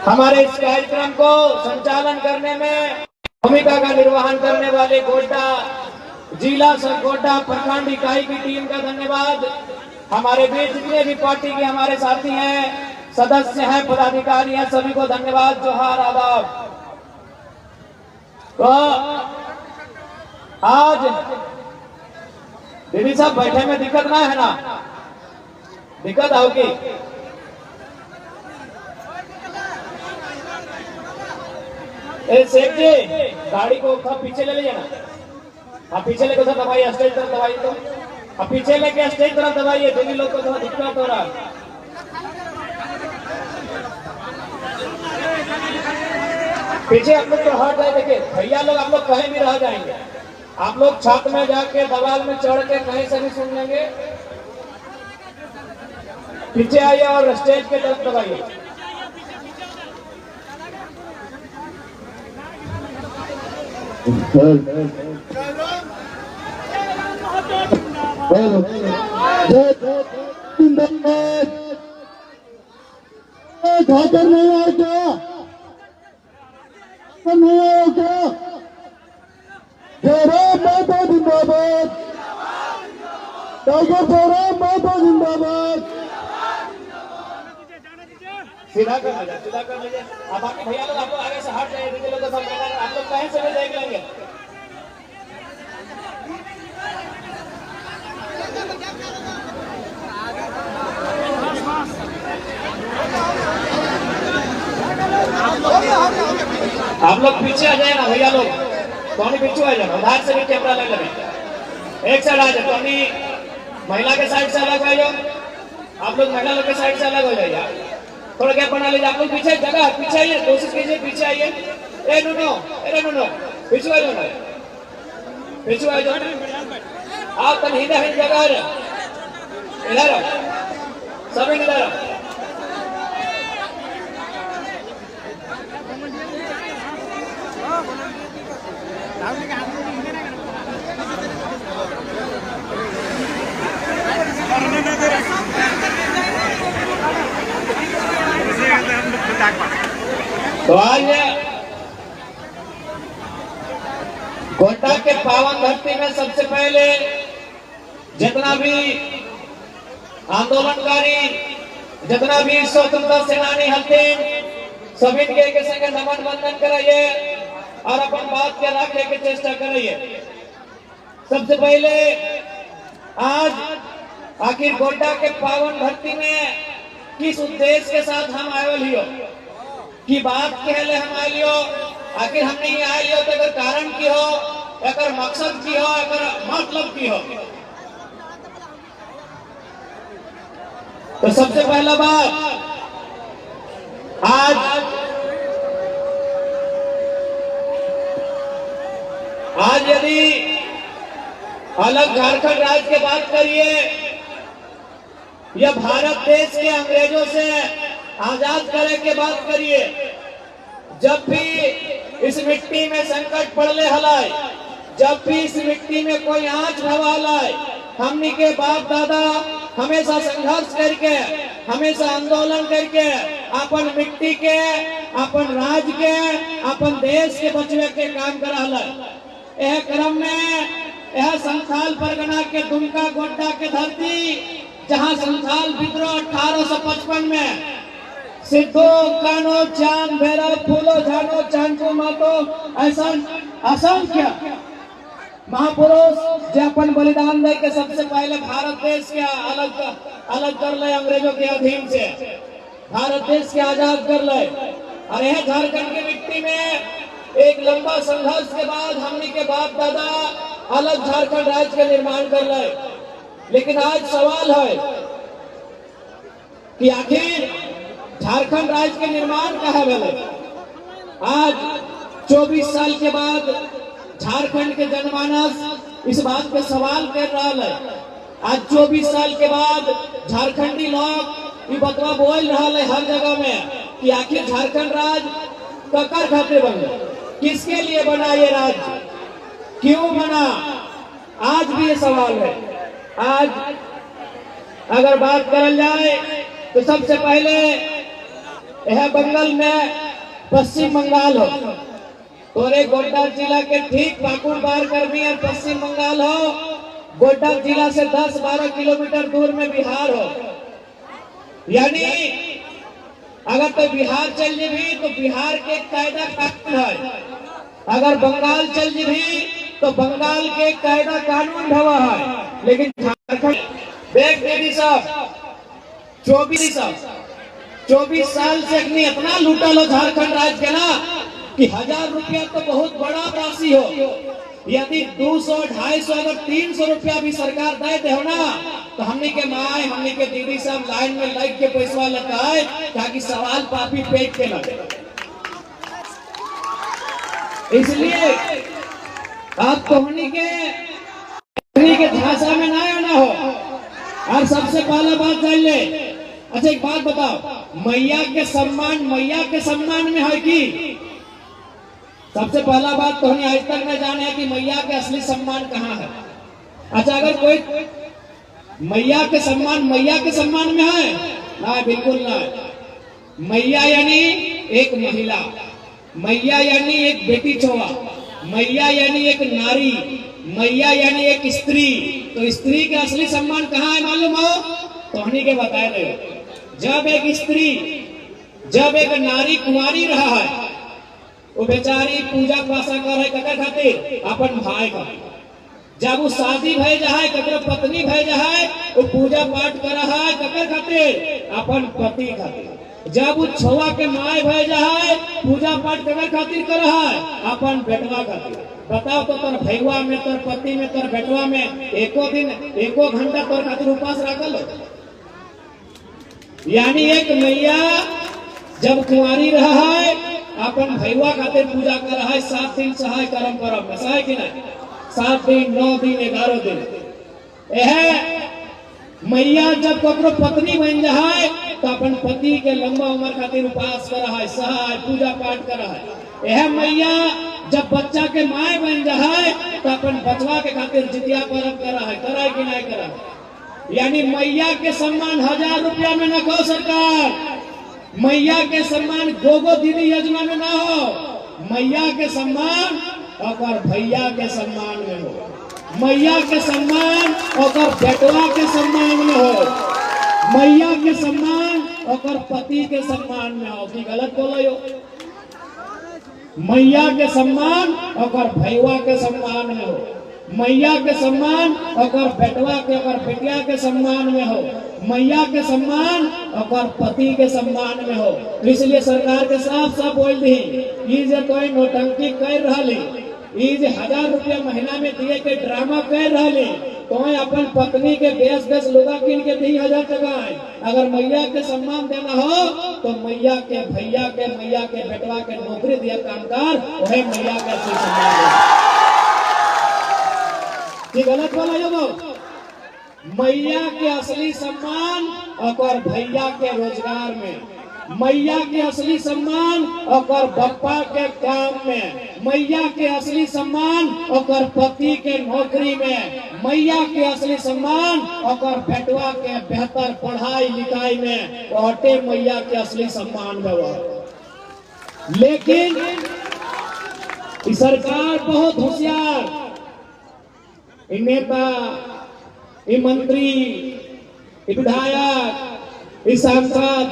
हमारे इस कार्यक्रम को संचालन करने में भूमिका का निर्वहन करने वाले गोड्डा जिला सरगोड्डा प्रखंड इकाई की टीम का धन्यवाद। हमारे बीच जितने भी पार्टी के हमारे साथी हैं, सदस्य हैं, पदाधिकारी हैं, सभी को धन्यवाद, जोहार, आदाब। तो आज दीदी साहब बैठे में दिक्कत ना है ना? दिक्कत होगी? शेख जी गाड़ी को पीछे ले लीजिए ना। आप पीछे लेके सर दबाइए, स्टेज तरफ दबाइए। तो अब पीछे लेके स्टेज तरफ दबाइए, दीदी लोग को थोड़ा दिक्कत हो रहा है। पीछे आप लोग तो हट जाए। देखिए भैया लोग, आप लोग कहीं भी रह जाएंगे, आप लोग छत में जाके दीवार में चढ़ के कहीं से भी सुन लेंगे। पीछे आइए और स्टेज के तरफ दबाइए। ठाकर नहीं आया क्या? नहीं आया क्या? जयराम माता जिंदाबाद, टाइगर जयराम माता जिंदाबाद। सीधा कर लीजिए, सीधा कर लीजिए। अब बाकी भैया लोग, आप लोग आगे से हट जाइए, दीदी लोग सब आप लोग कहीं से भी देख लेंगे। आप लोग पीछे आ जाए ना भैया लोग, टोनी पीछे आ जाए, उधार से भी कैमरा ले लगे। एक साइड आ जाए, टोनी महिला के साइड से अलग हो जाओ, आप लोग महिला लोग के साइड से अलग हो जाइए। थोड़ा गैप बना लीजिए। आप लोग पीछे जगह पीछे आइए, कोशिश कीजिए पीछे आइए। ए नो, अरे नो, पीछे आ जाओ, पीछे आ जाओ। आप तन हिंदा हिंद जगह इधर सब इधर। तो आज गोड्डा के पावन धरती में सबसे पहले जितना भी आंदोलनकारी, जितना भी स्वतंत्रता सेनानी हथिन, सभी के संग नमन वंदन कराइए और अपन बात के रखने की चेष्टा कराइए। सबसे पहले आज आखिर गोड्डा के पावन धरती में किस उद्देश्य के साथ हम आयल हियो की बात कहले हम आलियो। आखिर हमने ये आलियो तो अगर कारण की हो, अगर मकसद की हो, अगर मतलब की हो। तो सबसे पहला बात, आज यदि अलग झारखंड राज्य की बात करिए या भारत देश के अंग्रेजों से आजाद करे के बात करिए, जब भी इस मिट्टी में संकट पड़ले हलाय, जब भी इस मिट्टी में कोई आंच भवालाय, हमनी के बाप दादा हमेशा संघर्ष करके, हमेशा आंदोलन करके अपन मिट्टी के, अपन राज्य के, अपन देश के बचवे के काम करा। यह क्रम में यह संथाल परगना के दुमका गोड्डा के धरती, जहां संथाल विद्रोह 1855 में सिद्धो कानो चांद भैरव फूलो झानो चांदू मातो ऐसा असंख्य महापुरुष जो अपन बलिदान दे के सबसे पहले भारत देश के अलग कर ले, अंग्रेजों के अधीन से भारत देश के आजाद कर ले। और यह झारखंड की मिट्टी में एक लंबा संघर्ष के बाद हमनी के बाप दादा अलग झारखंड राज्य का निर्माण कर ले। लेकिन आज सवाल है कि आखिर झारखंड राज्य के निर्माण कहाँ भेले? आज 24 साल के बाद झारखंड के जनमानस इस बात पे सवाल कर रहा है। आज 24 साल के बाद झारखंडी लोग ये बतवा बोल रहा है हर जगह में कि आखिर झारखंड राज्य ककर खाते बने, किसके लिए बना ये राज्य, क्यों बना? आज भी ये सवाल है। आज अगर बात करल जाए तो सबसे पहले यह बंगाल में पश्चिम बंगाल हो, तोरे गोड्डा जिला के ठीक पाकुड़ पार करनी और पश्चिम बंगाल हो, गोड्डा जिला से 10-12 किलोमीटर दूर में बिहार हो। यानी अगर तो बिहार चल जेबी तो बिहार के कायदा कानून है, अगर बंगाल चल जेबी तो बंगाल के कायदा कानून ढवा है। लेकिन झारखंड देख दीदी साहब 24 साल से इतना लूटा लो झारखंड राज्य के ना कि 1000 रुपया तो बहुत बड़ा राशि हो। यदि 200, 250, अगर 300 रुपया भी सरकार दे हो ना तो हमने के माए हमने के दीदी सब लाइन में लग के पैसा लेता है ताकि सवाल पापी पेट के लगे। इसलिए आप कोहनी के झांसा में ना आना हो। और सबसे पहला बात जान ले, अच्छा एक बात बताओ, मैया के सम्मान में है कि सबसे पहला बात तो हमें आज तक न जाने है कि मैया के असली सम्मान कहाँ है। अच्छा अगर कोई मैया के सम्मान में है ना, बिल्कुल ना। मैया यानी एक महिला, मैया यानी एक बेटी चौवा, मैया यानी एक नारी, मैया यानी एक स्त्री। तो स्त्री का असली सम्मान कहाँ है मालूम हो? तो हनी के बताए रहे, जब एक नारी कुंवारी रहा है वो बेचारी पूजा पासा कर है ककर खातिर अपन भाई खातिर। जब वो शादी भय जाए ककर पत्नी भय जाए वो पूजा पाठ कर रहा है ककर खातिर अपन पति खातिर। जब वो छुआ के माय भय जाए पूजा पाठ ककर खातिर कर रहा है अपन बेटवा खातिर। बताओ तो तोर भैया में, तोर पति में, तोर बेटवा में एको घंटा तोर खातिर उपास रखल। यानी एक मैया जब कुंवारी रहा है अपन भैया खातिर पूजा कर रहा है, 7 दिन सहाय कर्म करम में सहाय कि नहीं, 7 दिन 9 दिन 11 दिन। यह मैया जब ककरो पत्नी बन जाए तो अपन पति के लंबा उम्र खातिर उपास कर रहा है, सहाय पूजा पाठ कर रहा है। यह मैया जब बच्चा के माय बन जाए तो अपन बचवा के खातिर जितिया पर्व कर रहा है, कराए कि नहीं करा। यानी मैया के सम्मान 1000 रुपया में न कहो सरकार, मैया के सम्मान गोगो दीदी योजना में ना हो, मैया के सम्मान और भैया के सम्मान में हो, मैया के सम्मान और बेटवा के सम्मान में हो, मैया के सम्मान और पति के सम्मान में हो। कि गलत बोलो हो? मैया के सम्मान और भैया के सम्मान में हो, मैया के सम्मान और बेटवा के और बेटिया के सम्मान में हो, मैया के सम्मान और पति के सम्मान में हो। तो इसलिए सरकार के साफ बोल दी, ये जो कोई नौटंकी कर रही, ये जो 1000 रुपया महीना में दिए के ड्रामा कर रही, तो अपन पत्नी के 10 लोगा किन के दी 1000 टका है। अगर मैया के सम्मान देना हो तो मैया के भैया के, मैया के बेटवा के नौकरी दिया कामकार, वही मैया के असली सम्मान देना। गलत बोला जब मैया के असली सम्मान और भैया के रोजगार में, मैया के असली सम्मान और बप्पा के काम में, मैया के असली सम्मान और पति के नौकरी में, मैया के असली सम्मान और बेटवा के बेहतर पढ़ाई लिखाई में, औटे मैया के असली सम्मान में। लेकिन सरकार बहुत होशियार, नेता, मंत्री, विधायक, सांसद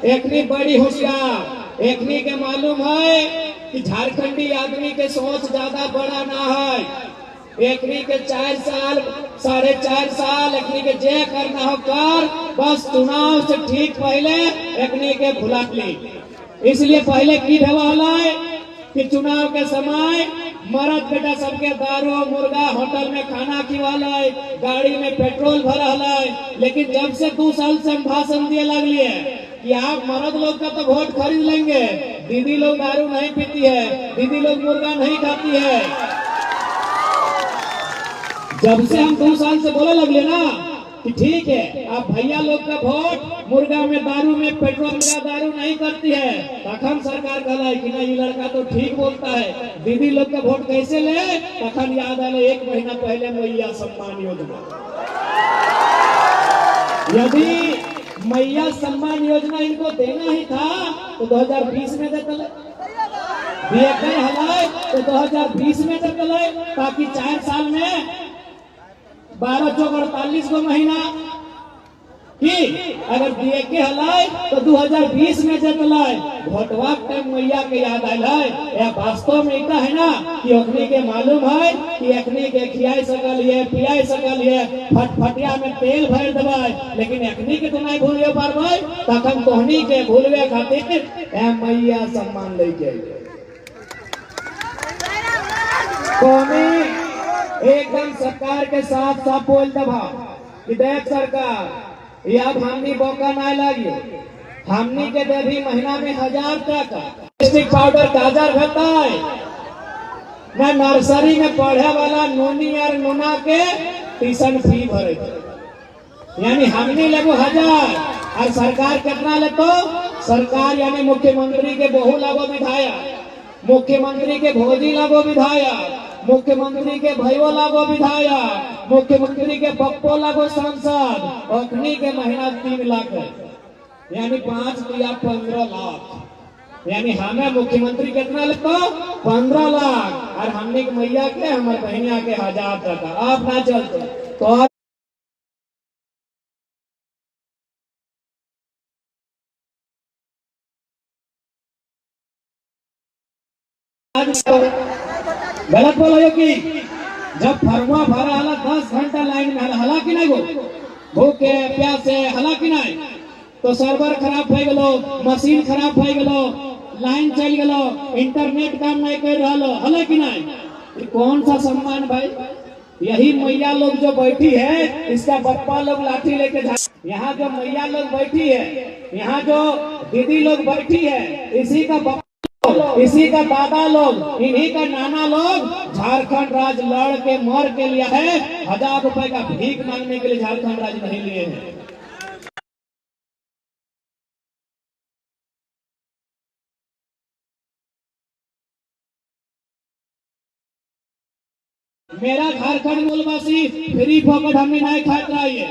एकनी बड़ी होशियार, एकनी के मालूम है कि झारखंडी आदमी के सोच ज्यादा बड़ा ना है। एकनी के 4 साल 4.5 साल एकनी के जे करना हो कर, बस चुनाव से ठीक पहले एकनी के भुला ली। इसलिए पहले की ढवाला है कि चुनाव के समय मरद बेटा सबके दारू मुर्गा होटल में खाना खिवाला है, गाड़ी में पेट्रोल भरा है। लेकिन जब से 2 साल से हम भाषण दिए लगली है कि आप मर्द लोग का तो वोट खरीद लेंगे, दीदी लोग दारू नहीं पीती है, दीदी लोग मुर्गा नहीं खाती है। जब से हम 2 साल से बोले लगले ना कि ठीक है आप भैया लोग का वोट मुर्गा में दारू में पेट्रोल में दारू नहीं करती है, तखन सरकार कहला कि नहीं ये लड़का तो ठीक बोलता है, दीदी लोग का वोट कैसे ले, तखन याद आले 1 महीना पहले मैया सम्मान योजना। यदि मैया सम्मान योजना इनको देना ही था तो 2020 में दे तले, बीएके हलाए तो 2020 में दे तले, ताकि 4 साल में 12 चौक 48 गो महीना कि अगर बीएके हलाए तो 2020 में जब लाए भोटवा टाइम मैया के याद आयल है। या वास्तव में इतना है ना कि अखनी के मालूम है कि अखनी के खियाई सकल है, पियाई सकल है, फटफटिया में तेल भर देवाई, लेकिन अखनी के तो नहीं भूलिए पारबे, तखन तोहनी के भूलवे खातिर ए मैया सम्मान दे के कौमी एकदम सरकार के साथ साफ बोल दबा कि देख सरकार ये अब हमनी मौका नहीं लगी, हमनी के देवी महीना में 1000 टका प्लास्टिक पाउडर गाजर भरता है न, नर्सरी में पढ़े वाला नोनी और नोना के ट्यूशन फी भरे, यानी हमनी लगो 1000 और सरकार कितना लेतो, सरकार यानी मुख्यमंत्री के बहू लगो विधायक, मुख्यमंत्री के भोजी लगो विधायक, मुख्यमंत्री के भैयो लागो विधायक, मुख्यमंत्री के पप्पो लागो सांसद, अखनी के महीना 3 लाख है, यानी 5 या 15 लाख, यानी हमें मुख्यमंत्री कितना लगता 15 लाख और हमने के मैया के हमारे बहनिया के 1000 टका। आप ना चलते तो गलत बोलो कि जब फर्मा भरा हला 10 घंटा लाइन में हला कि नहीं, गो भूखे प्यासे हला कि नहीं, तो सर्वर खराब हो गलो, मशीन खराब हो गलो, लाइन चल गलो, इंटरनेट काम नहीं कर रहा हला कि नहीं, ये कौन सा सम्मान भाई। यही मैया लोग जो बैठी है इसका बप्पा लोग लाठी लेके जा, यहाँ जो मैया लोग बैठी है, यहाँ जो दीदी लोग बैठी है, इसी का इसी का दादा लोग, इन्हीं का नाना लोग झारखंड राज्य लड़ के मर के लिया है, 1000 रुपए का भीख मांगने के लिए झारखंड राज्य नहीं लिए हैं। मेरा झारखंड मूलवासी फ्री फोकट हमने नहीं खा चाहिए,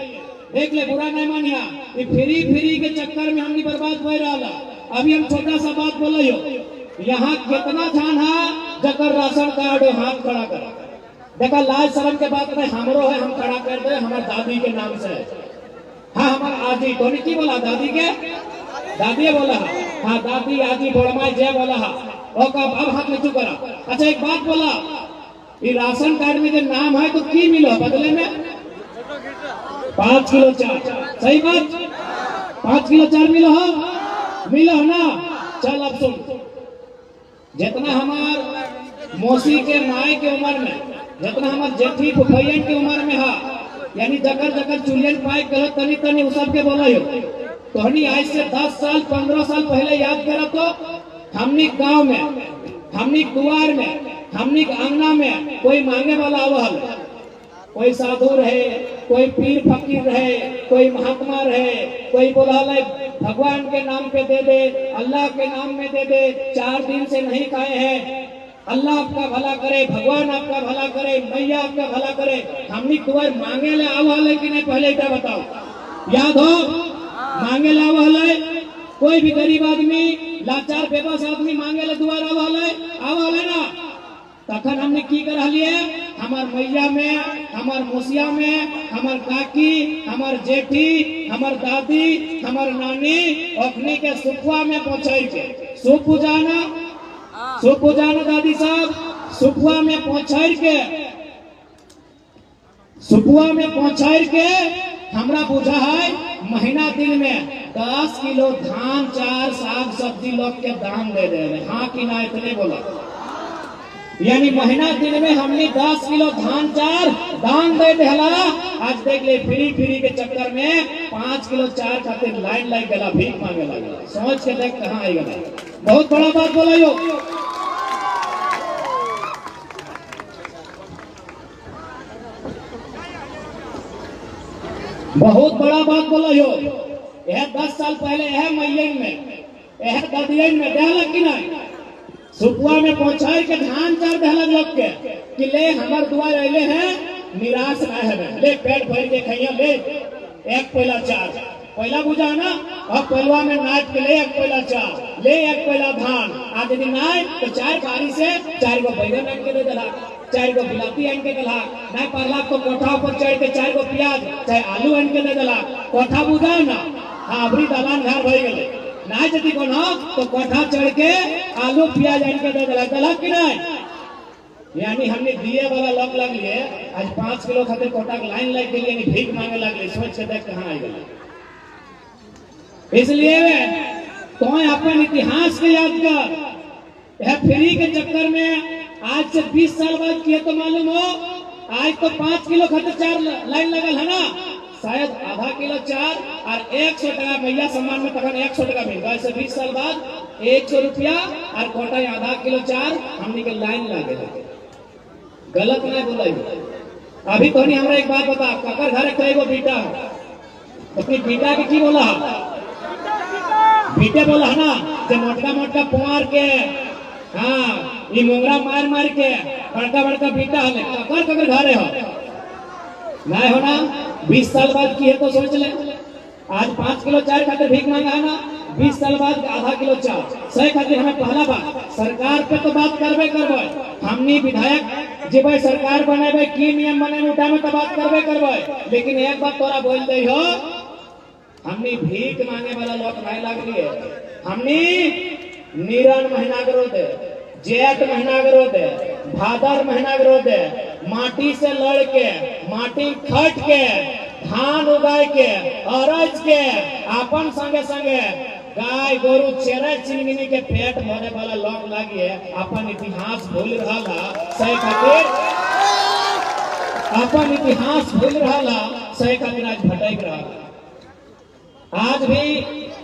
देख ले बुरा नहीं मानिया, ये फ्री के चक्कर में हमने बर्बाद हो रहा। अभी हम छोटा सा बात बोलो, यहाँ कितना जान है जकर राशन कार्ड हाथ खड़ा कर, देखा लाज शर्म के बात नहीं, हमरो है हम खड़ा कर दे हमारे दादी के नाम से, हाँ हमारा आजी तो नहीं बोला, दादी के दादी बोला, हाँ दादी आजी बोलमाई जय बोला, अब हाथ नीचू करा। अच्छा एक बात बोला, ये राशन कार्ड में जो नाम है तो की मिलो बदले में 5 किलो चार, सही बात 5 किलो चार मिलो ना। चल अब सुन, जितना हमार मौसी के माई के उम्र में, जितना हमार जेठी फुफैयन की उम्र में है, यानी जकर जकर चुलियन पाई करो तनी तनी उस सब के बोला हो, तो हनी आज से 10 साल 15 साल पहले याद करा तो हमनी गांव में, हमनी दुआर में, हमनी आंगना में कोई मांगे वाला आवल, कोई साधु रहे, कोई पीर फकीर रहे, कोई महात्मा रहे, कोई बोला भगवान के नाम पे दे दे, अल्लाह के नाम में दे दे, 4 दिन से नहीं खाए हैं, अल्लाह आपका भला करे, भगवान आपका भला करे, मैया आपका भला करे। हमनी तुम्हारे मांगे ले आवल कि नहीं, पहले क्या बताओ, याद हो मांगे ले आवल, कोई भी गरीब आदमी लाचार बेबस आदमी मांगे ले दुआर आवल ना, तखन हमने की कर लिए, हमार मैया में, हमार मुसिया में, हमार काकी, हमार जेठी, हमार दादी, हमार नानी अखनी के सुपुआ में पहुंचाई के, सुपुजाना दादी साहब, सुपुआ में पहुंचाई के हमरा बुझा है महीना दिन में 10 किलो धान, 4 साग सब्जी लोग के दाम दे दे रहे, हाँ कि ना, इतने बोला, यानी महीना दिन में हमने 10 किलो धान 4 दान दे देला। आज देख ले फ्री के चक्कर में 5 किलो 4 खातिर लाइन लग गया, भीख मांगे लगा, सोच के देख कहाँ आई गया, बहुत बड़ा बात बोला यो। बहुत बड़ा बात बोला यो, यह 10 साल पहले यह मैयन में, यह ददियन में देहला कि नहीं, सुपुआ में पहुंचाई के धान 4 देहला लोग के कि ले हमार दुआर अले हैं, निराश ना है, ले पेट भर के खइया, ले एक पहला 4 पहला बुझा ना, अब पहलवा में नाच के ले एक पहला चार, ले एक पहला धान, आज यदि नाच तो चार बारी से 4 गो बैगन आन के दे दला, 4 गो बिलाती आन के दला, ना पहला तो कोठा पर चढ़ के 4 गो प्याज चाहे आलू आन के दे दला, कोठा बुझा ना, हाँ अबरी दलान घर भई गेले, ना यदि कोनो तो कोठा चढ़ के आलू प्याज आन के दे दला, दला कि नहीं? यानी हमने दिए वाला लग लगलिए, आज 5 किलो खातिर कोटा के लाइन लग गई, यानी भीख मांगे लगले, सोच के देख कहाँ आ गए। इसलिए तो अपन इतिहास के याद कर, यह फ्री के चक्कर में आज से 20 साल बाद किए तो मालूम हो, आज तो 5 किलो खातिर 4 लाइन लगल है ना, शायद आधा किलो 4 और 100 टका भैया सम्मान में तक 100 टका मिल गया। ऐसे 20 साल बाद 100 रुपया और कोटा आधा किलो 4 हमने के लाइन लगे। गलत नहीं बोला। अभी तो नहीं हमरा एक बात बता, ककर घर कई गो बेटा है, अपनी बेटा के की बोला, बेटे बोला है ना, जो मोटका मोटका पुआर के, हाँ ये मोंगरा मार मार के बड़का बड़का बेटा है, ककर ककर घरे हो नहीं हो ना। 20 साल बाद की है तो सोच ले, आज 5 किलो 4 खातिर भीख मांगा है ना, 20 साल बाद आधा किलो 4 सही खातिर हमें पहला बात सरकार पे तो बात करबे करबे, हमनी विधायक जे भाई सरकार बनेबे की नियम बने उठा में तो बात करबे करबे, लेकिन एक बात तोरा बोल दे हो, हमनी भीख मांगे वाला लोग नहीं लगलिए, हमनी नीरन महीना के रोते, जेठ महीना के रोते, भादर महीना के रोते, माटी से लड़ के, माटी खट के, धान उगाए के, अरज के, अपन संगे संगे गाय गोरु चेरे चिंगनी के पेट भरे वाला लोग लगे, अपन इतिहास भूल रहा सही खातिर, अपन इतिहास भूल रहा सही खातिर आज भटक रहा। आज भी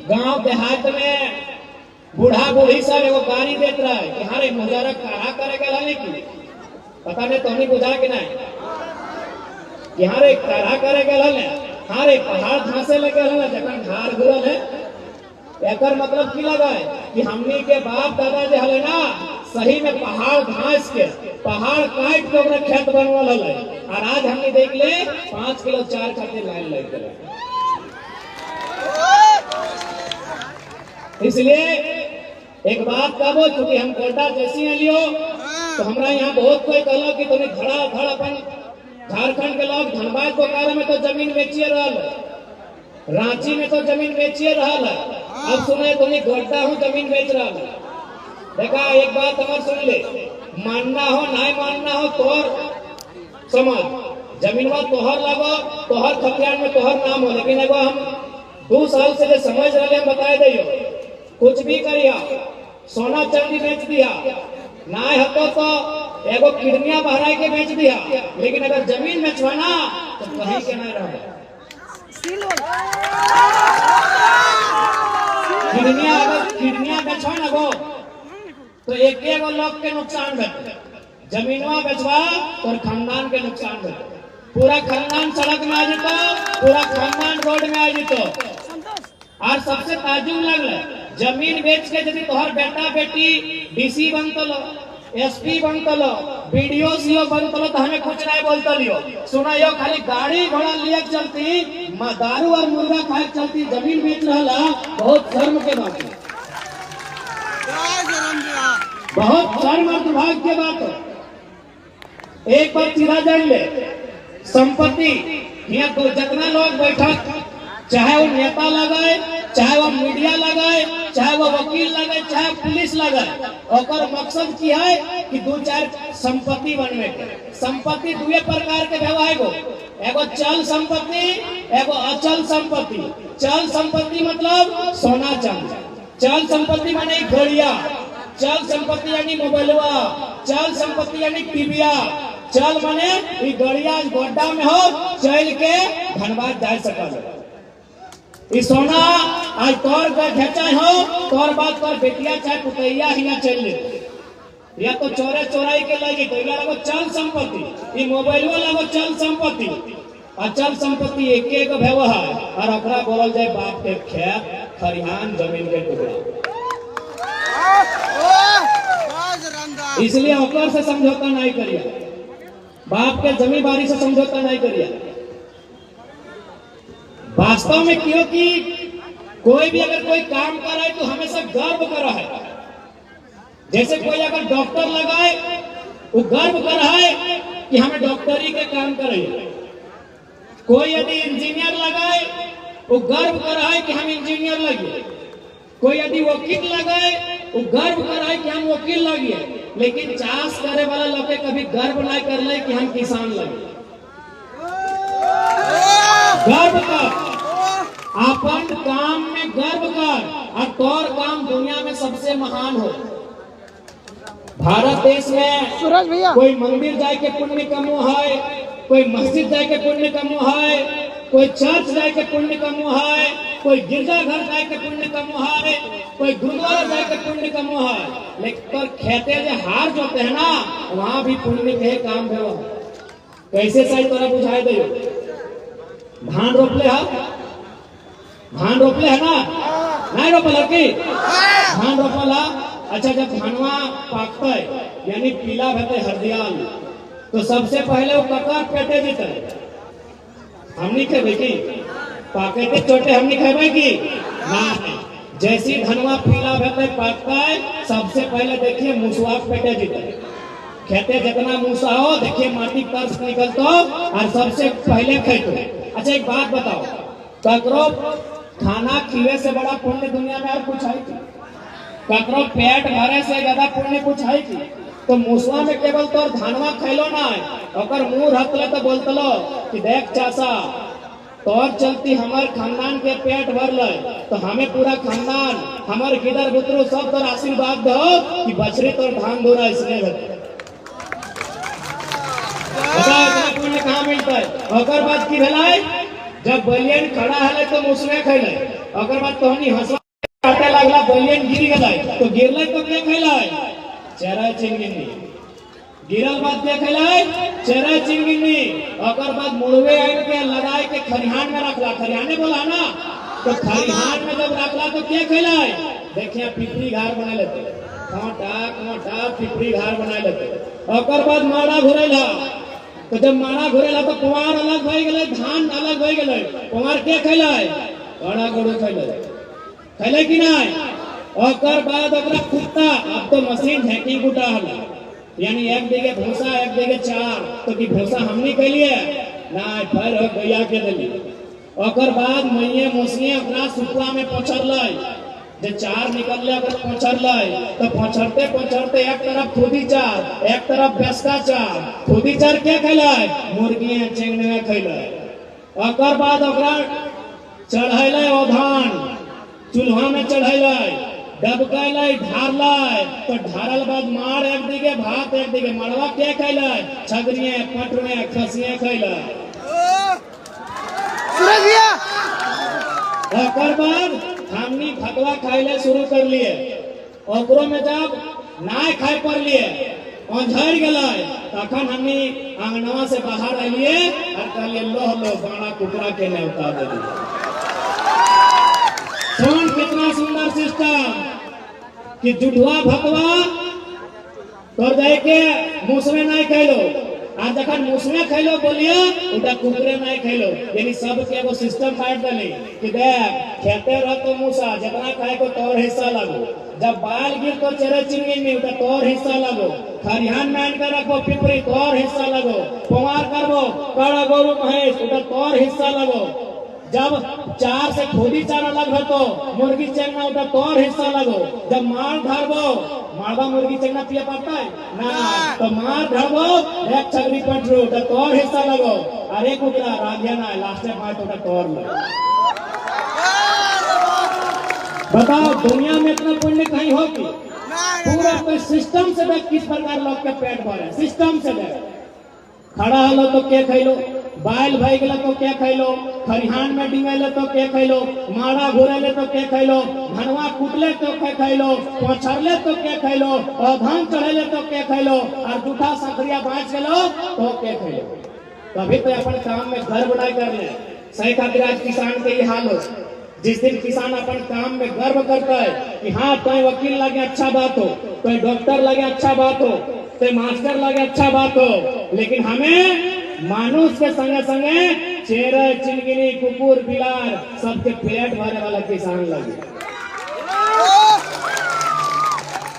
गांव देहात में बूढ़ा बूढ़ी सब एगो गाड़ी देख रहा है कि हाँ रे मुजारा कहा करेगा लेकिन पता नहीं तो नहीं बुझा कि नहीं कि हाँ रे कहा करेगा हाँ रे पहाड़ धांसे लगे जखन घर घुरल है, एकर मतलब की लगा है कि हमनी के बाप दादा जो हले ना सही में पहाड़ घास के पहाड़ काट के ओकरा खेत बनवल हले, और आज हमने देख ले 5 किलो 4 खातिर लाइन लग गए। इसलिए एक बात कहो, क्योंकि हम कोटा जैसी लियो तो हमरा यहाँ बहुत कोई कहला कि तुम्हें धड़ा धड़ अपन झारखंड के लोग धनबाद बोकारो में तो जमीन बेचिए रहा, रांची में तो जमीन बेचिए रहा, अब सुने तुम्हें गोड्डा हूँ जमीन बेच रहा। देखा एक बात हमार सुन ले, मानना हो नहीं मानना हो तोहर समझ, जमीन में तोहर लगो, तोहर खतियान में तोहर नाम हो, लेकिन एगो हम 2 साल से जो समझ रहे हम बताए दियो, कुछ भी करिया, सोना चांदी बेच दिया, ना हतो तो एगो किडनिया बहराई के बेच दिया, लेकिन अगर जमीन बेचवाना तो कहीं के नहीं रहा। किडनिया बेचवाना गो तो एक लोग के नुकसान है, जमीनवा बेचवा तो खानदान के नुकसान है, पूरा खानदान सड़क में आ जितो, पूरा खानदान रोड में आ जितो। और सबसे ताजुब लगल, जमीन बेच के यदि तोहर बेटा बेटी डीसी बनतलो, एसपी बनतलो, बीडीओ सीओ बनतलो तो हमें कुछ नहीं बोलतलियो, सुनायो खाली गाड़ी घोड़ा लिए चलती, दारू और मुर्गा खाए चलती, जमीन बेच रहा, बहुत शर्म के बात है, बहुत शर्म और दुर्भाग्य के बात है। एक बार सीधा जान ले, संपत्ति यहाँ तो जितना लोग बैठक, चाहे वो नेता लगाए, चाहे वो मीडिया लगाए, चाहे वो वकील लगाए, चाहे पुलिस लगाए, और मकसद की है कि 2-4 संपत्ति बनने के। संपत्ति 2 प्रकार के व्यवहार को, एगो चल संपत्ति, एगो अचल संपत्ति। चल संपत्ति मतलब सोना चांदी, चल संपत्ति माने घड़िया, चल संपत्ति यानी मोबाइलवा, चल संपत्ति यानी टीविया, चल माने ई गड़िया गोड्डा में हो चल के धनबाद जा सकल, ई सोना आज तोर का घेचा हो, तोर बात तोर बेटिया चाहे पुतैया हिया चल ले, या तो चोरे चोराई के लगी तो इला लगो चल संपत्ति, ई मोबाइलवा लगो चल संपत्ति। अचल संपत्ति एक एक व्यवहार और अकरा बोलल जाए बाप के खेत खरिहान जमीन के टुकड़ा। इसलिए ओकर से समझौता नहीं करिए, बाप के जमीन बारी से समझौता नहीं करिए। वास्तव में क्यों कि कोई भी अगर कोई काम कर रहा है तो हमेशा गर्व कर रहा है। जैसे कोई अगर डॉक्टर लगाए वो गर्व कर रहा है कि हमें डॉक्टरी के काम कर रही है। कोई यदि इंजीनियर लगाए वो गर्व कर रहा है कि हम इंजीनियर लगे। कोई यदि वकील लगाए वो गर्व कर रहा है कि हम वकील लगे। लेकिन चाष करे वाला लोग कभी गर्व नहीं कर ले कि हम किसान लगे। गर्व कर, अपन काम में गर्व कर और तोर काम दुनिया में सबसे महान हो। भारत देश में सूरज भैया कोई मंदिर जाए के पुण्य कमो है, कोई मस्जिद जाए के पुण्य कमो है, कोई चर्च जाए के पुण्य कमो है, कोई गिरजा घर जाए के पुण्य कमो है, कोई गुरुद्वारा जाए के पुण्य कमो है। लेकिन पर खेते जो हार जोते है ना वहां भी पुण्य के काम भेवा। कैसे सही तोरा बुझाई दे। धान रोपले है, धान रोपले है ना, नहीं रोपल की धान रोपला। अच्छा जब धनवा पाकता है यानी पीला भते हरदियाल तो सबसे पहले वो ककर पेटे जीते हमनी खेबे की पाके के चोटे हमनी खेबे की ना। जैसी धनवा पीला भते पाकता है सबसे पहले देखिए मुसवा पेटे जीते। खेते जितना मूसा हो देखिए माटी कर्ज निकलतो और सबसे पहले खेतो। अच्छा एक बात बताओ, ककरो खाना खिले से बड़ा पुण्य दुनिया में और कुछ है क्या? ककरो पेट भरे से ज्यादा पुण्य कुछ है की? तो मुसवा में केवल तोर धनवा खैलो ना है और मुंह रखले तो बोलतलो कि देख चाचा तोर चलती हमार खानदान के पेट भर ले तो हमें पूरा खानदान हमार गिदर बुतरू सब तोर आशीर्वाद दो कि बछड़ी तोर धान धोरा इसलिए पुण्य कहाँ मिलता है। और बात की भेलाई जब बलियन खड़ा है तो मुसवे खैले और बात तोहनी हंसवा काटे लगला बलियन गिर गलाई तो गिरले तो के खैलाई चेहरा चिंगिनी गिरल बात के खैलाई चेहरा चिंगिनी और बाद मुड़वे आइन के लगाए के खरिहान में रखला। खरिहाने बोला ना तो खरिहान में जब रखला तो क्या खैलाई देखिए पिपरी घर बना लेते कांटा कांटा पिपरी घर बना लेते। और बाद माड़ा घुरेला तो जब माड़ा घुरेला तो कुंवार अलग हो गए धान अलग हो गए। कुंवार के खैलाई बड़ा गड़ू खैले कि नहीं। और बाद अपना कुत्ता अब तो मशीन झेकी गुटा हला यानी एक देगे भूसा एक देगे चार तो कि भूसा हमनी के लिए ना फिर गैया के दिली। और बाद मैये मोसनी अपना सुपवा में पछर लाई जे चार निकलले अगर पछर लाई तो पछरते पछरते एक तरफ खुदी चार एक तरफ बेस्का चार। खुदी चार के खैलाई मुर्गियां चेंगने खैले। और बाद चढ़ैले ओ धान चूल्हा में चढ़ैले डबकैले ढारले तो ढारल बाद मार एक दिगे भात एक दिगे मड़वा के खैले छगरिये पटुने खसिये खैले। सूरज भैया और बाद हमनी फतवा खाइले शुरू कर लिए। ओकरो में जब नाय खाए पर लिए झड़ गए तखन हमनी आंगनवा से बाहर आइए और कहलिए लो लो बाड़ा कुकरा के न्योता दे दिए। सुन कितना सुंदर सिस्टम कि जुठवा भतवा तोर जाए के मुसवे नहीं खैलो और जखन मुसवे खैलो बोलिए उटा कुकरे नहीं खैलो यानी सब के एगो सिस्टम काट देली कि देख खेते रह तो मूसा जितना खाए को तोर हिस्सा लगो। जब बाल गिर तो चेहरे चिंगी नहीं उटा तोर हिस्सा लगो। खरिहान में आनकर रखो पिपरी तोर हिस्सा लगो। कुंवार करबो कड़ा गोरु महेश उटा तोर हिस्सा लगो। जब चार से खुदी चार अलग हो तो मुर्गी चेंगना उठा तोर हिस्सा लगो। जब मार धरबो मारवा मुर्गी चेंगना पिया पड़ता है ना तो मार धरबो एक छगरी पटरू उठा तोर हिस्सा लगो। अरे कुकरा राधिया ना लास्ट में पाँच उठा तोर लगो। बताओ दुनिया में इतना पुण्य कहीं होगी? पूरा कोई सिस्टम से देख किस प्रकार लोग के पेट भरे सिस्टम से देख। खड़ा हलो तो के खैलो बाइल भई गलो तो के खैलो खरिहान में डिंगैले तो के खैलो माड़ा घुरेले तो के खैलो धनवा कुटले तो के खैलो पछरले तो के खैलो और धान चढ़ेले तो के खैलो और जूठा सखरिया बाँच गलो तो के खैलो। तभी तो अपन काम में गर्व नहीं कर ले। सही खातिर आज किसान के ये हाल हो। जिस दिन किसान अपन काम में गर्व करता है कि हाँ कोई वकील लगे अच्छा बात हो कोई डॉक्टर लगे अच्छा बात हो कोई मास्टर लगे अच्छा बात हो लेकिन हमें मानुष के संगे संगे चेहरा चिलगिनी कुकुर बिलार सबके पेट भरे वाला किसान लगे।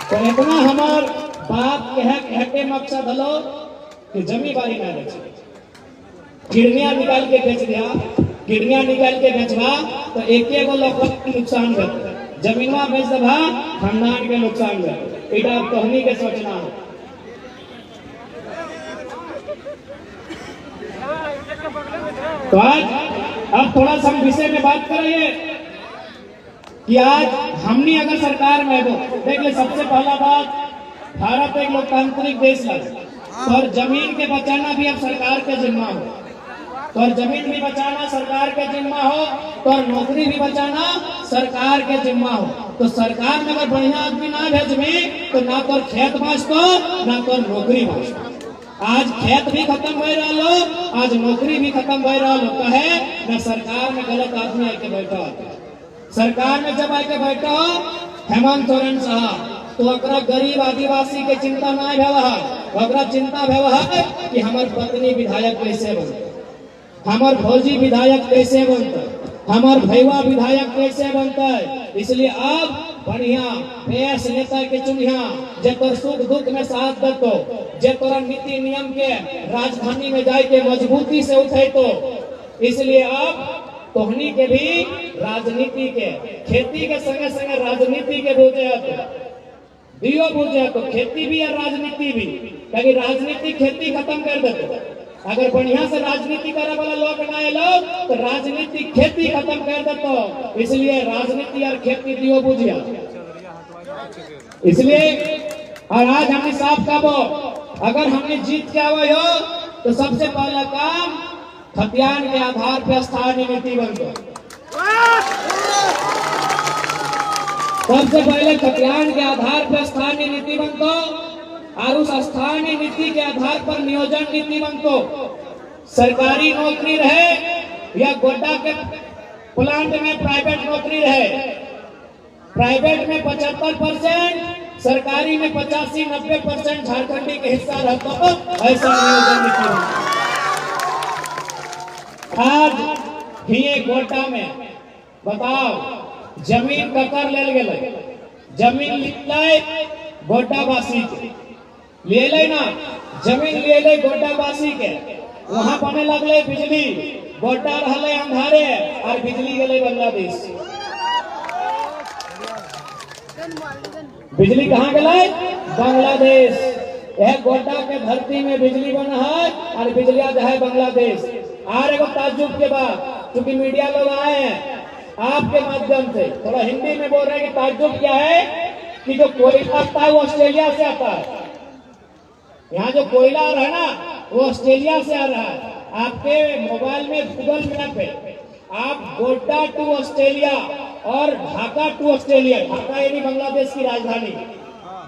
तो इतना हमार बाप कह के मकसद हलो कि जमी बारी ना बेचे, किडनिया निकाल के बेच दिया, किडनिया निकाल के बेचवा तो एक लोग नुकसान कर, जमीनवा बेच दबा खानदान के नुकसान कर। इटा कहनी के सोचना हो। तो आज अब थोड़ा सा विषय में बात करेंगे कि आज हमने अगर सरकार में हो, देख ले सबसे पहला बात, भारत एक लोकतांत्रिक देश है और जमीन के बचाना भी अब सरकार के जिम्मा हो, तो जमीन भी बचाना सरकार के जिम्मा हो, तो नौकरी भी बचाना सरकार के जिम्मा हो। तो सरकार में अगर बढ़िया आदमी ना भेजमी तो ना तो खेत बाँचतो ना तो नौकरी बाँचतो। आज खेत भी खत्म हो रहा लो, आज नौकरी भी खत्म हो रहा लो। कहे न सरकार में गलत आदमी आके बैठा, सरकार में जब आके बैठा हो हेमंत सोरेन साहब, तो अकरा गरीब आदिवासी के चिंता ना भेल, अकरा चिंता भेल कि हमार पत्नी विधायक कैसे बनते, हमार भौजी विधायक कैसे बनते, हमार भैया विधायक कैसे बनते। इसलिए अब बढ़िया बेस नेता के चुनिया जे तोर सुख दुख में साथ देतो, जे तोरा नीति नियम के राजधानी में जाए के मजबूती से उठे। तो इसलिए अब तोहनी के भी राजनीति के, खेती के संगे संगे राजनीति के बुझे दियो बुझे, तो खेती भी और राजनीति भी, क्योंकि राजनीति खेती खत्म कर देते। अगर बढ़िया से राजनीति करे वाला लोग ना लोग तो राजनीति खेती खत्म कर देते। इसलिए राजनीति और खेती दियो बुझिया। इसलिए और आज हमने साफ कहो, अगर हमने जीत के आवे हो तो सबसे पहला काम खतियान के आधार पर स्थानीय नीति बनते। सबसे पहले खतियान के आधार पर स्थानीय नीति बनतो और उस स्थानीय नीति के आधार पर नियोजन नीति बनतो। सरकारी नौकरी रहे या गोड्डा के प्लांट में प्राइवेट नौकरी रहे, प्राइवेट में 75%, सरकारी में 85-90% झारखंडी के हिस्सा रहता हो, ऐसा नियोजन नीति बनता। आज ही गोड्डा में बताओ जमीन ककर ले गए, जमीन लिखले गोड्डावासी के ले ना, जमीन ले गोड्डावासी के, वहां बने लगले बिजली, गोड्डा रहले अंधारे और बिजली गले बांग्लादेश। बिजली कहाँ गए? बांग्लादेश। यह गोड्डा के धरती में बिजली बना है और बिजलिया जो है बांग्लादेश। और एक ताज्जुब के बाद, क्योंकि मीडिया लोग आए हैं आपके माध्यम से थोड़ा हिंदी में बोल रहे हैं कि ताज्जुब क्या है कि जो कोयला आता है वो ऑस्ट्रेलिया से आता है। यहाँ जो कोयला आ रहा है ना वो ऑस्ट्रेलिया से आ रहा है। आपके मोबाइल में गूगल मैप पे आप गोड्डा टू ऑस्ट्रेलिया और ढाका टू ऑस्ट्रेलिया, ढाका यानी बांग्लादेश की राजधानी,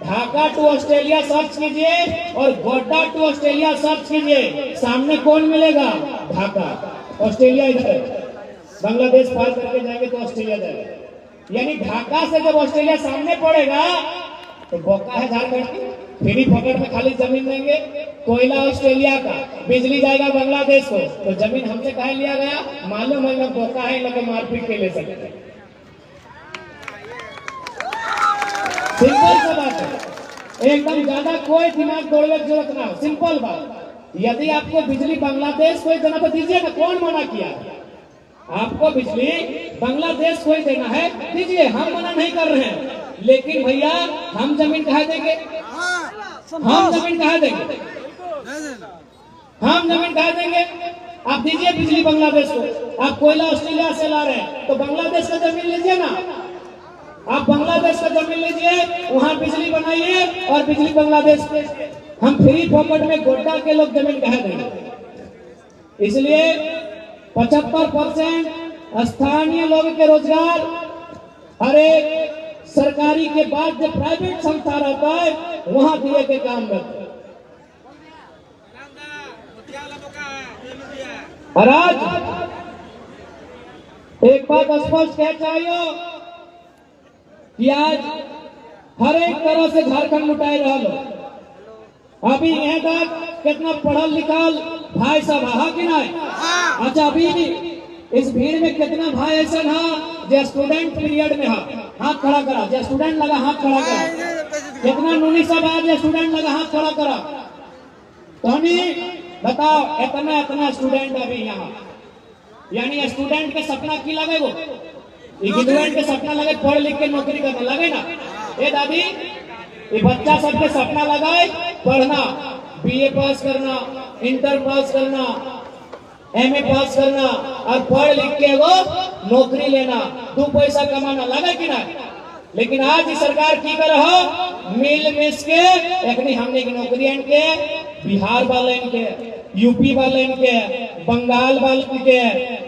ढाका टू ऑस्ट्रेलिया सर्च कीजिए और गोड्डा टू ऑस्ट्रेलिया सर्च कीजिए, सामने कौन मिलेगा? ढाका। ऑस्ट्रेलिया इधर है, बांग्लादेश पार करके जाएंगे तो ऑस्ट्रेलिया जाएगा। यानी ढाका से जब ऑस्ट्रेलिया सामने पड़ेगा तो बोका है झारखंड की, फ्री पॉकेट में खाली जमीन देंगे, कोयला ऑस्ट्रेलिया का, बिजली जाएगा बांग्लादेश को। तो जमीन हमसे कहा लिया गया? मालूम है लोग बोका है, लोग मारपीट के ले सकते हैं। सिंपल सा बात है, एकदम ज्यादा कोई दिमाग दौड़ने की जरूरत ना हो, सिंपल बात। यदि आपको बिजली बांग्लादेश कोई देना तो दीजिए ना, कौन मना किया? आपको बिजली बांग्लादेश कोई देना है दीजिए, हम मना नहीं कर रहे हैं। लेकिन भैया हम जमीन कहाँ देंगे? हम जमीन कहाँ देंगे? हम जमीन कहाँ देंगे? आप दीजिए बिजली बांग्लादेश को। आप कोयला ऑस्ट्रेलिया से ला रहे हैं तो बांग्लादेश का जमीन लीजिए ना, आप बांग्लादेश का जमीन लीजिए, वहां बिजली बनाइए और बिजली बांग्लादेश के। हम फ्री पॉकेट में गोड्डा के लोग जमीन कहाँ देंगे? इसलिए 75% स्थानीय लोगों के रोजगार, हर एक सरकारी के बाद जो प्राइवेट संस्था रहता है वहां दिए के काम करते। और आज एक बात स्पष्ट कह चाहिए कि आज हर एक तरह से झारखंड लुटाए रहा लो। अभी यहाँ तक कितना पढ़ल लिखल भाई सब हा कि नहीं? अच्छा अभी भी इस भीड़ में कितना भाई ऐसा था जो स्टूडेंट पीरियड में हाथ खड़ा करा, जो स्टूडेंट लगा हाथ खड़ा करा, कितना नूनी सब आज स्टूडेंट लगा हाथ खड़ा करा। तो बताओ इतना इतना स्टूडेंट अभी यहाँ, यानी स्टूडेंट के सपना की लगे, वो स्टूडेंट के सपना लगे पढ़ लिख के नौकरी करना लगे ना। ये दादी ये बच्चा सबके सपना लगाए पढ़ना, बीए पास करना, इंटर पास करना, एमए पास करना और पढ़ लिख के वो नौकरी लेना, 2 पैसा कमाना लगे कि ना। लेकिन आज की सरकार की कर मिल मिस के एक हमने की नौकरी के बिहार वाले के, यूपी वाले के, बंगाल वाले के,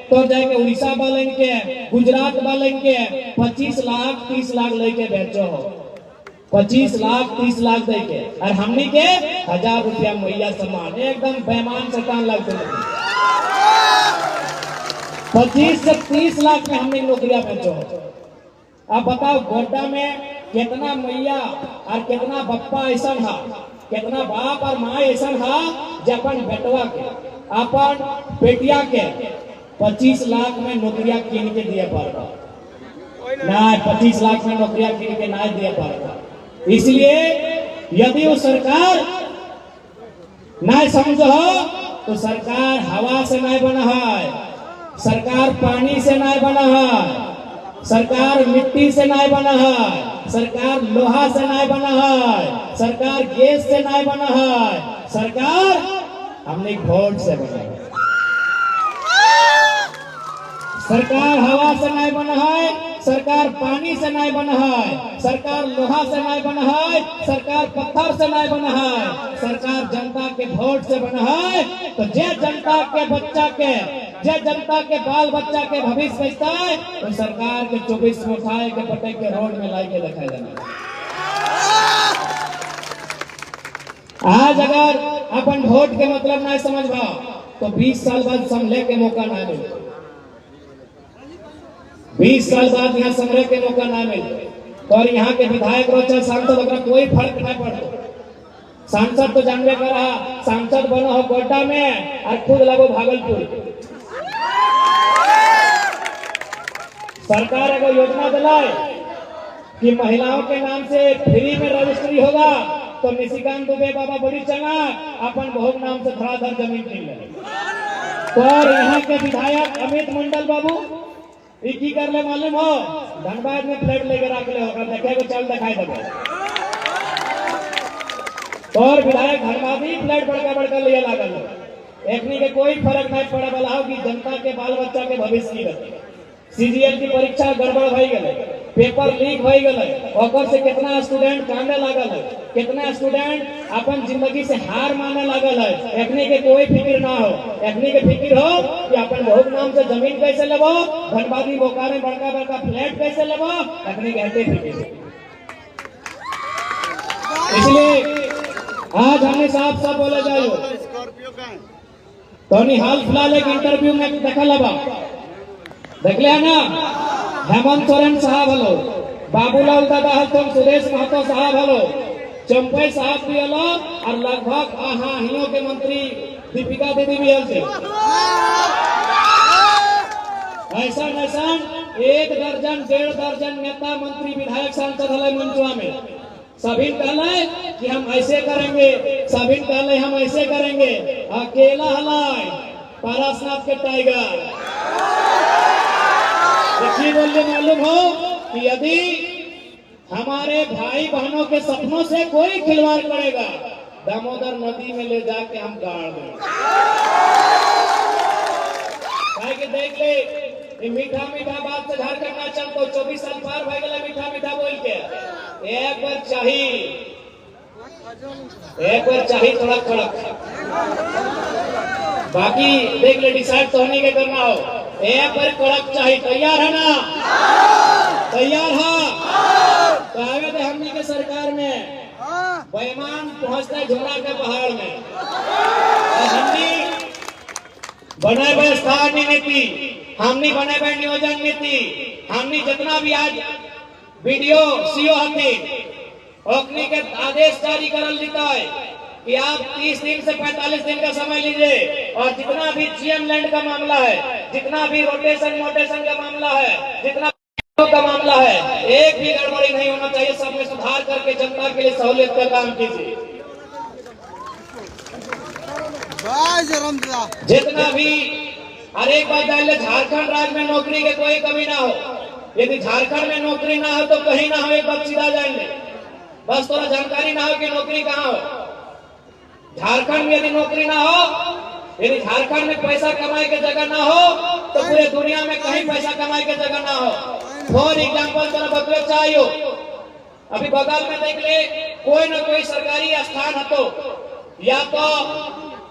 तो जाके उड़ीसा वाले के, गुजरात वाले के 25 लाख 30 लाख लेके बेचो हो, 25 लाख 30 लाख दे के, और हमने के 1000 रुपया मुहैया सम्मान, एकदम बेमान शैतान लगते हैं। 25 से 30 लाख में हमने नौकरियां बेचो हो। अब बताओ गोड्डा में कितना मैया और कितना बप्पा ऐसा था, कितना बाप और माँ ऐसा था जो अपन बेटवा के अपन बेटिया के 25 लाख में नौकरियां कीन के दिए पाएगा ना, 25 लाख में नौकरियां कीन के ना दिए पाएगा। इसलिए यदि वो सरकार ना समझो तो सरकार हवा से नहीं बना है, सरकार पानी से नहीं बना है, सरकार मिट्टी से नहीं बना है, सरकार लोहा से नहीं बना है, सरकार गैस से नहीं बना है, सरकार हमने वोट से बना है। सरकार हवा से नहीं बना है, सरकार पानी से नहीं बना है, सरकार लोहा से नहीं बना है, सरकार पत्थर से नहीं बना है, सरकार जनता के वोट से बना है। तो जे जनता के बच्चा के, जे जनता के बाल बच्चा के भविष्य बचता है तो सरकार के 24 में उठाए के पटे के रोड में लाई के दिखाई देना। आज अगर अपन वोट के मतलब नहीं समझ पाओ तो 20 साल बाद संभले के मौका ना मिले, 20 साल बाद यहाँ संग्रह के मौका ना मिले। और यहाँ के विधायक रोचा सांसद अगर कोई फर्क नहीं पड़ता, सांसद तो जानवे कर रहा, सांसद बनो हो गोड्डा में और खुद लगो भागलपुर। सरकार अगर योजना दिलाए कि महिलाओं के नाम से फ्री में रजिस्ट्री होगा तो निशिकांत दुबे बाबा बड़ी चना अपन भोग नाम से धड़ाधड़ जमीन किन ले। तो यहाँ के विधायक अमित मंडल बाबू की कर ले मालूम हो, धनबाद में फ्लैट लेके रख ले होगा, देखे को चल दिखाई देगा। और विधायक धनबादी फ्लैट बड़का लिए लागल, एकनी के कोई फर्क नहीं पड़े वाला हो कि जनता के बाल बच्चा के भविष्य की गति। सीजीएल की परीक्षा गड़बड़ हो गए, पेपर लीक हो गए, ओकर से कितना स्टूडेंट कांदे लागल है, कितना स्टूडेंट अपन जिंदगी से हार माने लागल है। एकनी के कोई फिक्र ना हो, एकनी के फिक्र हो कि अपन बहुत नाम से जमीन कैसे लेबो, धनबादी बोकारो में बड़का फ्लैट कैसे लेबो, एकनी के हटे फिक्र। इसलिए आज हमें साफ साफ बोले जाओ तो हाल फिलहाल एक इंटरव्यू में देखा लबा, देख लिया ना, हेमंत सोरेन साहब हलो, बाबूलाल दादा हलतम, सुदेश महतो साहब हलो, चंपई साहब भी हलो, और लगभग हियो के मंत्री दीपिका दीदी भी हल से। ऐसा 1 दर्जन 1.5 दर्जन नेता मंत्री विधायक सांसद हल मंचुआ में। सभी कहले कि हम ऐसे करेंगे, सभी कहले हम ऐसे करेंगे, अकेला हलाय पारसनाथ के टाइगर। देखिए बोलिए मालूम हो कि यदि हमारे भाई बहनों के सपनों से कोई खिलवाड़ करेगा, दामोदर नदी में ले जाके हम गाड़ देंगे। देख ले मीठा मीठा बात से झारखंड ना चलतो, 24 साल पार भाई गला मीठा मीठा बोल के। एक बार चाहिए थोड़ा कड़क, बाकी देख ले डिसाइड तो होने के करना हो। एक बार कड़क चाहिए, तैयार है ना? तैयार है तो आगे थे हमनी के सरकार में बेईमान पहुंचता झोड़ा के पहाड़ में। हमनी बने हुए स्थानीय नीति, हमनी बने हुए नियोजन नीति, हमनी जितना भी आज वीडियो सीओ हती ओकनी के आदेश जारी करल जीता है कि आप 30 दिन से 45 दिन का समय लीजिए और जितना भी जीएम लैंड का मामला है, जितना भी रोटेशन मोटेशन का मामला है, जितना का मामला है, एक भी गड़बड़ी नहीं होना चाहिए। सब में सुधार करके जनता के लिए सहूलियत का काम कीजिए। जितना भी हर एक बात जान ले, झारखंड राज्य में नौकरी के कोई कमी ना हो। यदि झारखंड में नौकरी ना हो तो कहीं ना हो, एक बात सीधा जान ले। बस थोड़ा जानकारी ना हो कि नौकरी कहाँ हो। झारखंड में यदि नौकरी ना हो, यदि झारखंड में पैसा कमाए के जगह ना हो, तो पूरे दुनिया में कहीं पैसा कमाए के जगह ना हो। फॉर एग्जाम्पल तरह बतवे चाहिए, अभी बगल में देख ले, कोई ना कोई सरकारी स्थान हतो, या तो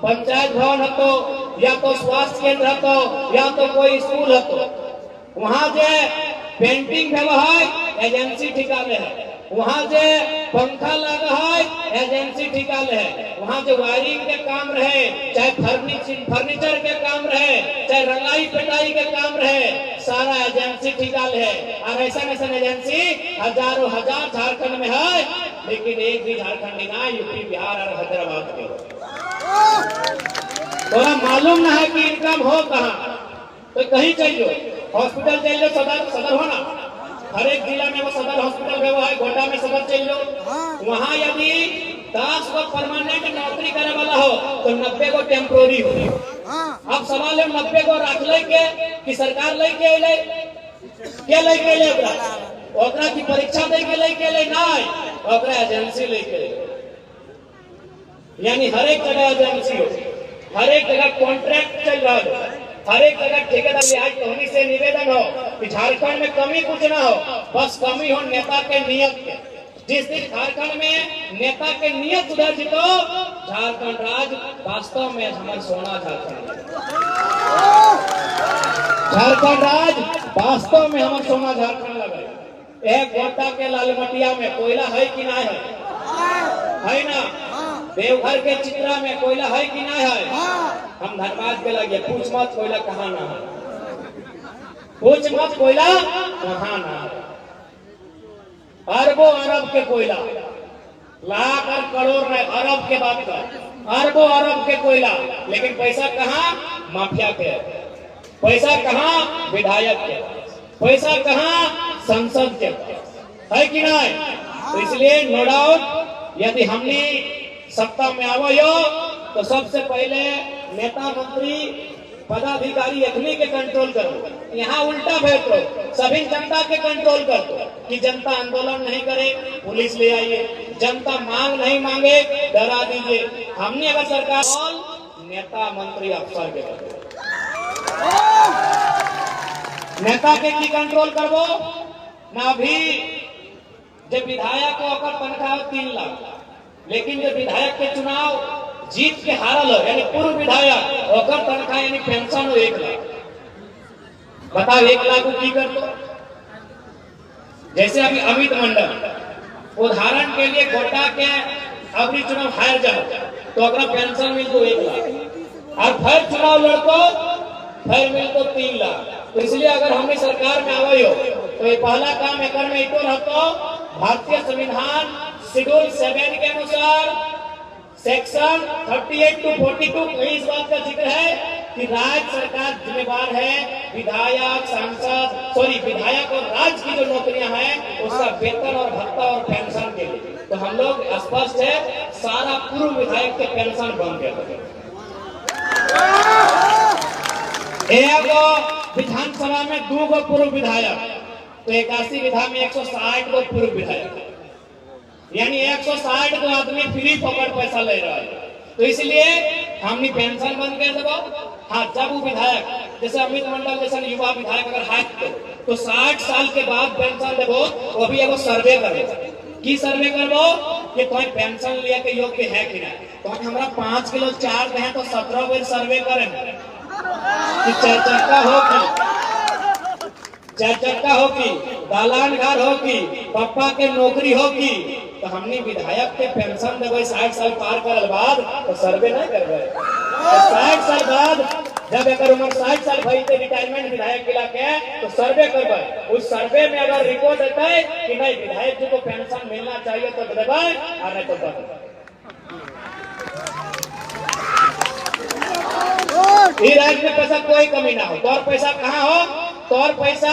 पंचायत भवन हतो, या तो स्वास्थ्य केंद्र हतो, या तो कोई स्कूल हतो। वहां जे पेंटिंग भेल है एजेंसी ठिकाने है, वहां जे पंखा लगा है एजेंसी ठिकाने है, वहां जो वायरिंग के काम रहे, चाहे फर्नीचर के काम रहे, चाहे रंगाई पिटाई के काम रहे, सारा एजेंसी ठिकाने है। और ऐसा एजेंसी हजारों हजार झारखंड में है, लेकिन एक भी झारखंडी ना यूपी बिहार और हैदराबाद के। थोड़ा मालूम ना है कि इनकम हो कहाँ, तो कहीं चाहिए हॉस्पिटल चाहिए, सदर हो ना, हर एक जिला में वो सदर हॉस्पिटल है, गोड्डा में सदर चाहिए। वहाँ यदि 10 को परमानेंट नौकरी करे वाला हो तो 90 को टेम्पोरी हो। अब सवाल है 90 को रख ले के कि सरकार लेके अले के लेके अले ओकरा की परीक्षा दे के लेके अले ना, ओकरा एजेंसी लेके। यानी हर एक जगह एजेंसी हो, हर एक जगह कॉन्ट्रैक्ट चल रहा है, हर एक जगह ठेकेदारी। आज धोनी से निवेदन हो कि झारखंड में कमी कुछ ना हो, बस कमी हो नेता के नियत के। जिस दिन झारखंड में नेता के नियत सुधर जितो, झारखंड राज्य वास्तव में हमारे सोना झारखंड, झारखंड राज्य वास्तव में हमारे सोना झारखंड लगे। एक गोड्डा के लालमटिया में कोयला है कि ना है ना? देवघर के चित्रा में कोयला है कि ना है? हम धनबाद के लगे, पूछ मत कोयला कहाँ ना है, पूछ मत कोयला कहाँ ना है। अरबों अरब के कोयला, लाख और करोड़ नहीं, अरब के बात कर, अरबों अरब के कोयला, लेकिन पैसा कहाँ? माफिया के। पैसा कहाँ? विधायक के। पैसा कहाँ? संसद के। है कि नहीं? तो इसलिए नो डाउट यदि हमने सत्ता में आवो तो सबसे पहले नेता मंत्री पदाधिकारी अखनी के कंट्रोल करो। यहाँ उल्टा भेज दो, सभी जनता के कंट्रोल कर दो कि जनता आंदोलन नहीं करे, पुलिस ले आइए, जनता मांग नहीं मांगे डरा दीजिए। हमने अगर सरकार नेता मंत्री अफसर के नेता के की कंट्रोल करबो ना। भी जब विधायक को अगर तनख्वाह 3 लाख, लेकिन जो विधायक के चुनाव जीत के हारल हो, यानी पूर्व विधायक ओकर तनख्वाह यानी पेंशन हो 1 लाख। बताओ 1 लाख को की कर दो। जैसे अभी अमित मंडल उदाहरण के लिए गोड्डा के अभी चुनाव हार जाओ तो अगर पेंशन मिल तो 1 लाख, और फिर चुनाव लड़को फिर मिल तो 3 लाख। तो इसलिए अगर हमें सरकार में आवे हो तो ये पहला काम एक में इतो रहता, भारतीय संविधान शेड्यूल 7 के अनुसार सेक्शन 38 to 42 कहीं इस बात का जिक्र है कि राज्य सरकार जिम्मेवार है विधायक विधायक और राज्य की जो नौकरियां हैं उसका वेतन और भत्ता और पेंशन के लिए। तो हम लोग स्पष्ट है, सारा पूर्व विधायक के पेंशन बंद कर देंगे। विधानसभा में 2 गो पूर्व विधायक, तो 81 विधा में 160 गो पूर्व विधायक, यानी 160 को आदमी फ्री फोकट पैसा ले रहा है। तो इसलिए हमने पेंशन बंद कर देबो। हाँ, जब वो विधायक जैसे अमित मंडल जैसा युवा विधायक अगर है तो 60 साल के बाद पेंशन देबो। वो भी एगो सर्वे करबो। की सर्वे करबो कि कोई पेंशन लिए के योग्य है कि नहीं। तो हमरा 5 किलो चार दे तो 17 बेर सर्वे करें कि 4 चक्का हो कि 4 चक्का हो कि दालान घर हो कि पापा के नौकरी हो कि। तो हमने विधायक के पेंशन देवे 60 साल पार करल बाद तो सर्वे नहीं करबे। तो 60 साल बाद जब अगर उम्र 60 साल भई ते रिटायरमेंट विधायक के लाके तो सर्वे करबे। उस सर्वे में अगर रिपोर्ट देते कि नहीं विधायक जी को पेंशन मिलना चाहिए तो देबे, और नहीं तो ई राज्य में पैसा कोई कमी ना हो। तोर पैसा कहाँ हो? तोर पैसा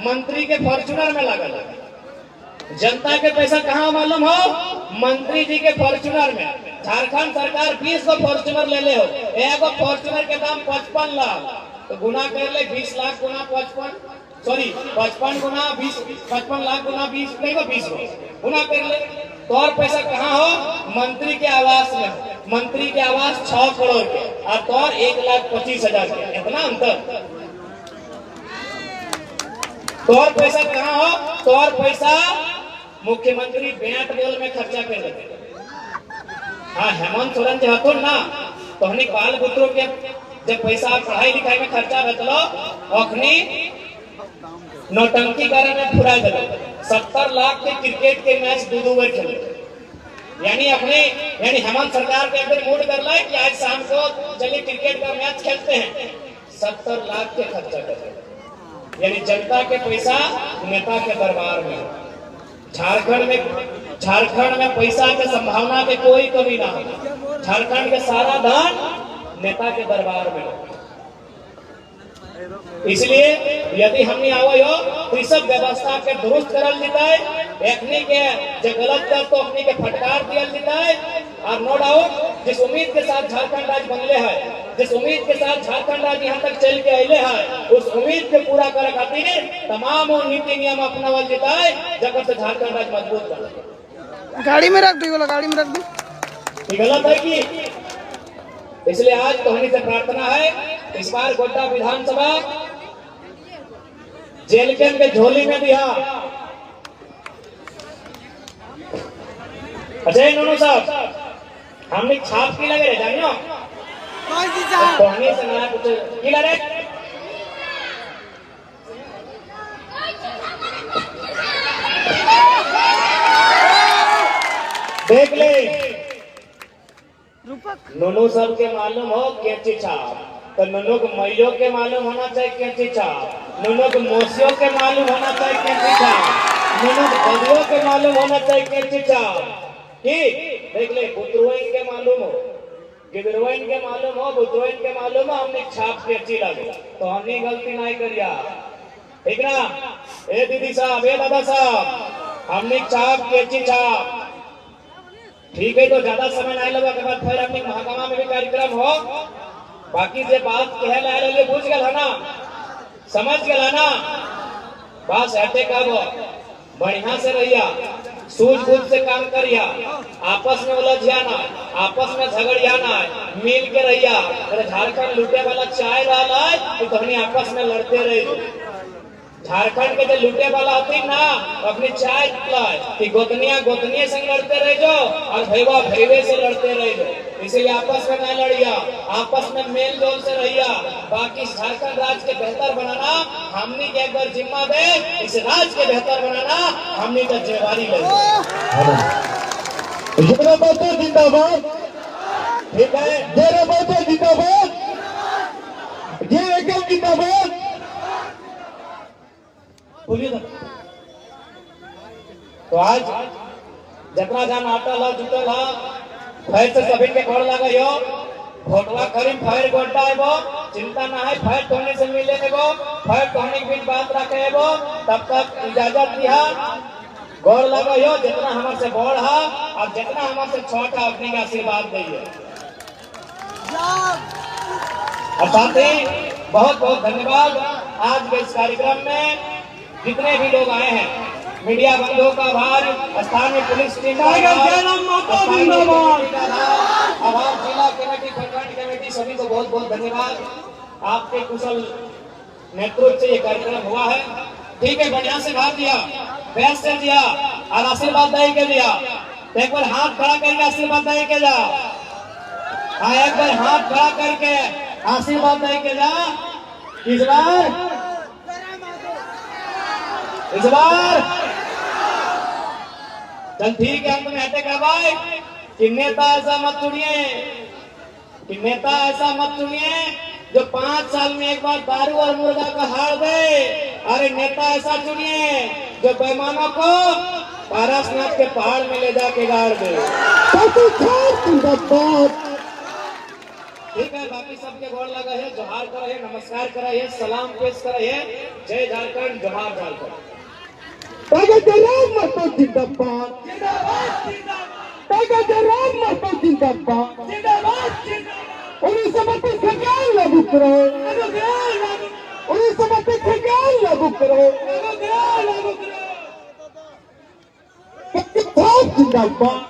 मंत्री के फॉर्च्यूनर में लागल है। जनता के पैसा कहाँ मालूम हो? मंत्री जी के फॉर्च्यूनर में। झारखंड सरकार 20 को फॉर्च्यूनर ले हो, एगो फॉर्च्यूनर के दाम 55 लाख, तो गुना कर ले 20 लाख गुना 55, सॉरी 55 गुना 20, 55 लाख गुना 20 नहीं को 20 गुना कर ले। तो और पैसा कहाँ हो? मंत्री के आवास में। मंत्री के आवास 6 करोड़ के और तो 1,25,000 के, इतना अंतर। तो और पैसा कहाँ हो? तो और पैसा मुख्यमंत्री बैट बॉल में खर्चा कर देते। हाँ, हेमंत सोरेन जी हतुन ना, तो हमने बाल बुतरों के जब पैसा पढ़ाई लिखाई में खर्चा बचलो, अखनी नौटंकी करे में फुरा दे 70 लाख के क्रिकेट के मैच 2-2 बार खेले। यानी हेमंत सरकार के अंदर मूड कर लाए कि आज शाम को चलिए क्रिकेट का मैच खेलते हैं, 70 लाख के खर्चा करते। यानी जनता के पैसा नेता के दरबार में। झारखंड में पैसा के संभावना के कोई कमी ना हो। झारखंड के सारा धन नेता के दरबार में। इसलिए यदि हमने आवो हो तो इस सब व्यवस्था के दुरुस्त करल जिताए, एखनी के जो गलत कर तो अपनी के फटकार दियल जिताए। और नो डाउट जिस उम्मीद के साथ झारखंड राज्य बनले है, जिस उम्मीद के साथ झारखंड राज्य यहाँ तक चल के अले है, उस उम्मीद के पूरा करे खातिर तमाम नीति नियम अपनावल जिताए, जब से झारखंड राज्य मजबूत बने। गाड़ी में रख दी, गाड़ी में रख दी। गलत है कि? इसलिए आज तोहनी से प्रार्थना है, इस बार गोड्डा विधानसभा जेल के झोली में दिया। अजय नोनू साहब, हमने छाप की लगे जानियो तोहनी से नया कुछ की लगे देख ले। नोनू सब के मालूम हो कैची छाप, तो नोनू के मैयो के मालूम होना चाहिए कैची छाप, नोनू के मौसियों के मालूम होना चाहिए कैची छाप, नोनू के बदियों के मालूम होना चाहिए कैची छाप। ठीक देख ले, बुतरुइन के मालूम हो, गिदरुइन के मालूम हो, बुतरुइन के मालूम हो, हमने छाप कैची लगे, तो हमने गलती नहीं करिया। ठीक ना? ए दीदी साहब, ए दादा साहब, हमने छाप कैची छाप। ठीक है, तो ज्यादा समय नहीं लगा के बाद फिर अपनी महकमा में भी कार्यक्रम हो। बाकी जे बात कहे ला बुझ गया ना, समझ गया ना, बस ऐसे कब बढ़िया से रहिया, सूझबूझ से काम करिया, आपस में उलझिया ना, आपस में झगड़िया ना, मिल के रहिया। अगर झारखंड लूटे वाला चाय रहा है तो हमने आपस में लड़ते रहे। झारखंड के जो लूटे वाला होती ना, अपनी चाय कि गोतनिया संग लड़ते रह जाओ और भैया भैवे से लड़ते रह जाओ। इसलिए आपस में नहीं लड़िया, आपस में मेल जोल से रहिया। बाकी झारखंड राज्य के बेहतर बनाना हमने के अगर जिम्मा दे, इस राज्य के बेहतर बनाना हमने का जिम्मेवारी ले। जिंदाबाद, ठीक है, जिंदाबाद, ये एकल जिंदाबाद। बोलिए तो आज जितना जान आता ला जुटल ला, फैर से सभी के घर लगा यो घोटवा करीम फैर गोड्डा है वो, चिंता ना है, फैर तोड़ने से मिले है वो, फैर तोड़ने के बीच बात रखे है वो, तब तक इजाजत दिया। गौर लगा यो जितना हमारे से बड़ है और जितना हमारे से छोटा अपने का आशीर्वाद दिए। और साथ ही बहुत बहुत धन्यवाद आज के इस कार्यक्रम में जितने भी लोग आए हैं, मीडिया बंधुओं का आभार, स्थानीय पुलिस टीम का आभार, जिला कमेटी, प्रखंड कमेटी, सभी को बहुत बहुत धन्यवाद। आपके कुशल नेतृत्व से ये कार्यक्रम हुआ है। ठीक है, बढ़िया से भाग दिया, बैठ से दिया और आशीर्वाद दे के दिया। तो एक बार हाथ खड़ा करके आशीर्वाद दे के जा। हाँ, एक बार हाथ खड़ा करके आशीर्वाद दे के जा। इस बार चल ठीक है, अंत में हटे का भाई कि नेता ऐसा मत चुनिए जो 5 साल में एक बार दारू और मुर्गा का हार दे। अरे नेता ऐसा चुनिए जो बेईमानों को पारसनाथ के पहाड़ में ले जाके गाड़ दे। ठीक है, बाकी सबके गोड़ लगा है, जोहार करे है, नमस्कार करे है, सलाम पेश करे है। जय झारखंड, जोहार झारखंड। टाइगर जयराम महतो जिंदाबाद, टाइगर जयराम महतो जिंदाबाद, 1932 खजान लागू करो, 1932 खजान लागू करो, जिंदाबाद।